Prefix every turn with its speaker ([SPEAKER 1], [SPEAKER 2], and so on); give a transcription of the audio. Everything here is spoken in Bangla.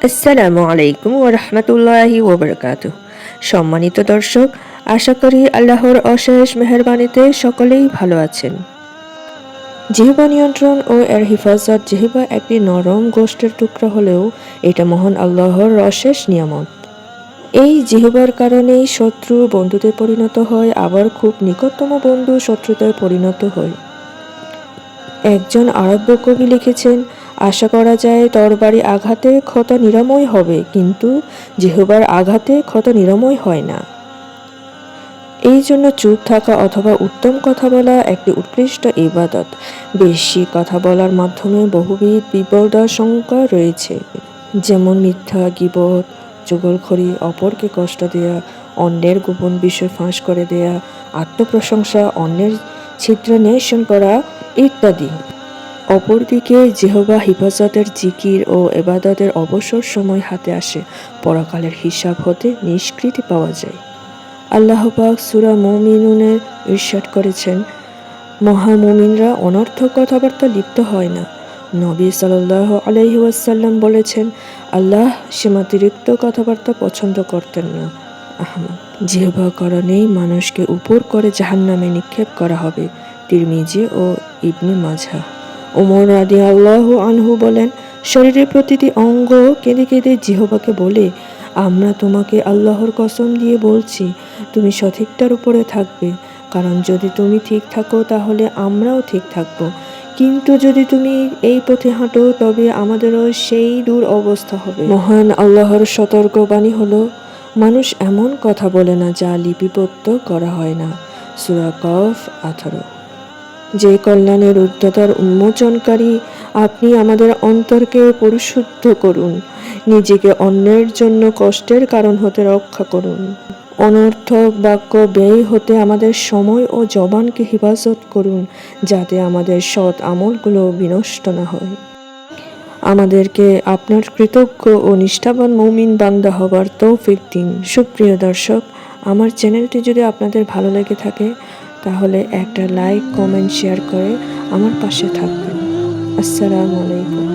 [SPEAKER 1] আসসালামু আলাইকুম ওয়া রাহমাতুল্লাহি ওয়া বারাকাতুহু। সম্মানিত দর্শক, আশা করি আল্লাহর অশেষ মেহেরবানিতে সকলেই ভালো আছেন। জিহ্বা নিয়ন্ত্রণ ও এর হিফাজত। জিহ্বা একটি নরম গোশতের টুকরা হলেও এটা মহান আল্লাহর অশেষ নিয়ামত। এই জিহ্বার কারণেই শত্রু বন্ধুতে পরিণত হয়, আবার খুব নিকটতম বন্ধু শত্রুতায় পরিণত হয়। একজন আরব্য কবি লিখেছেন, আশা করা যায় তরবারি আঘাতে ক্ষত নিরাময় হবে, কিন্তু জিহ্বার আঘাতে ক্ষত নিরাময় হয় না। এই জন্য চুপ থাকা অথবা উত্তম কথা বলা একটি উৎকৃষ্ট ইবাদত। বেশি কথা বলার মাধ্যমে বহুবিধ বিপদাশঙ্কা রয়েছে, যেমন মিথ্যা, গীবত, চুগলখড়ি, অপরকে কষ্ট দেয়া, অন্যের গোপন বিষয় ফাঁস করে দেয়া, আত্মপ্রশংসা, অন্যের ছিদ্রান্বেষণ করা ইত্যাদি। অপরদিকে জিহ্বা হিফাজতের জিকির ও ইবাদতের অবসর সময় হাতে আসে, পরকালের হিসাব হতে নিষ্কৃতি পাওয়া যায়। আল্লাহ পাক সূরা মুমিনুনে ইরশাদ করেছেন, মহামুমিনরা অনর্থক কথাবার্তা লিপ্ত হয় না। নবী সাল্লাল্লাহু আলাইহি ওয়াসাল্লাম বলেছেন, আল্লাহ সীমাতিরিক্ত কথাবার্তা পছন্দ করতেন না। আহমদ। জিহ্বা কারণেই মানুষকে উপর করে জাহান্নামে নিক্ষেপ করা হবে। তিরমিজি ও ইবনে মাজাহ। ওমর রাদিয়াল্লাহু আনহু বলেন, শরীরের প্রতিটি অঙ্গ কেঁদে কেঁদে জিহ্বাকে বলে, আমরা তোমাকে আল্লাহর কসম দিয়ে বলছি, তুমি সঠিকটার উপরে থাকবে, কারণ যদি তুমি ঠিক থাকো তাহলে আমরাও ঠিক থাকব, কিন্তু যদি তুমি এই পথে হাঁটো তবে আমাদেরও সেই দূর অবস্থা হবে। মহান আল্লাহর সতর্কবাণী হলো, মানুষ এমন কথা বলে না যা লিপিবদ্ধ করা হয় না। সূরা কফ 18। যে কল্যাণের উদ্ধতার উন্মোচনকারী, আপনি আমাদের অন্তরকে পরিশুদ্ধ করুন, নিজেকে অন্যের জন্য কষ্টের কারণ হতে রক্ষা করুন। অনর্থক বাক্য ব্যয় হতে আমাদের সময় ও জবানকে হিফাজত করুন, যাতে আমাদের সৎ আমলগুলো বিনষ্ট না হয়। আমাদেরকে আপনার কৃতজ্ঞ ও নিষ্ঠাবান মুমিন বান্দা হবার তৌফিক দিন। সুপ্রিয় দর্শক, আমার চ্যানেলটি যদি আপনাদের ভালো লেগে থাকে তাহলে একটা লাইক, কমেন্ট, শেয়ার করে আমার পাশে থাকবেন। আসসালামু আলাইকুম।